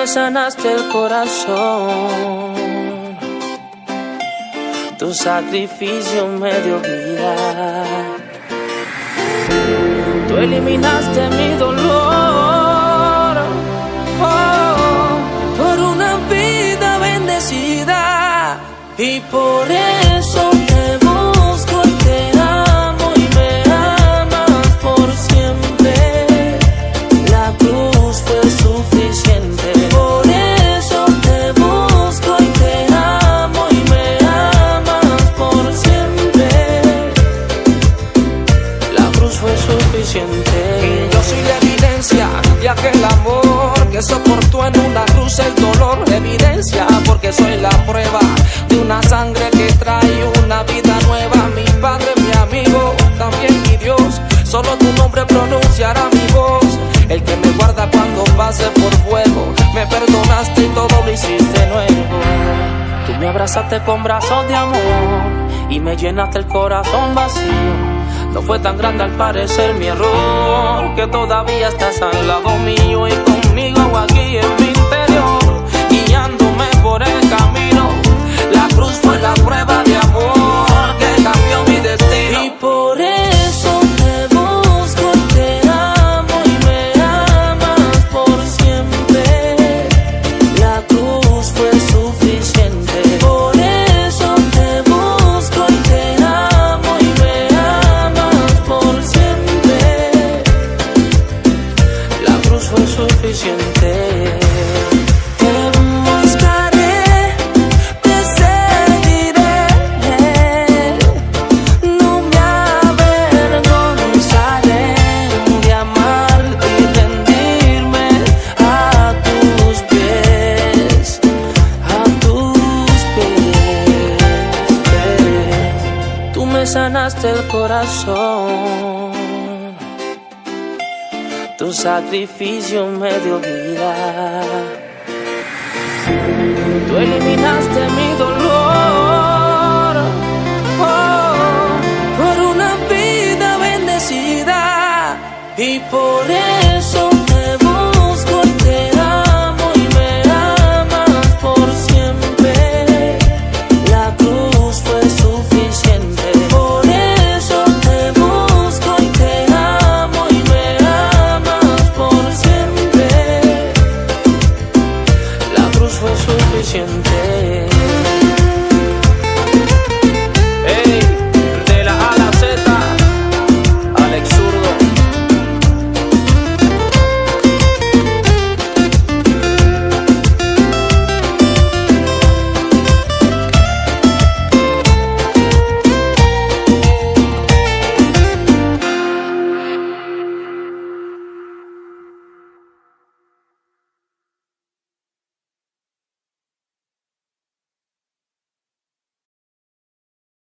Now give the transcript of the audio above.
sanaste el corazón, tu sacrificio me dio vida, tú eliminaste mi dolor, por una vida bendecida, y por eso te busco y te amo y me amas por siempre. La cruz fue suficiente. Por eso te busco y te amo y me amas por siempre. La cruz fue suficiente. Y yo soy la evidencia de aquel amor que soportó en una cruz el dolor. Evidencia porque soy la prueba de una sangre que trae una vida nueva. Mi Padre, mi amigo, también mi Dios, solo tu nombre pronunciará mi voz. El que me guarda cuando pase por fuego, me perdonaste y todo lo hiciste nuevo. Tú me abrazaste con brazos de amor y me llenaste el corazón vacío. No fue tan grande al parecer mi error, que todavía estás al lado mío y conmigo aquí en mi interior, guiándome por el camino. La cruz fue la prueba de amor que cambió mi destino. Y por eso te busco y te amo y me amas por siempre. La cruz fue suficiente. Por eso te busco y te amo y me amas por siempre. La cruz fue suficiente. Sanaste el corazón, tu sacrificio me dio vida, tú eliminaste mi dolor, por una vida bendecida, y por eso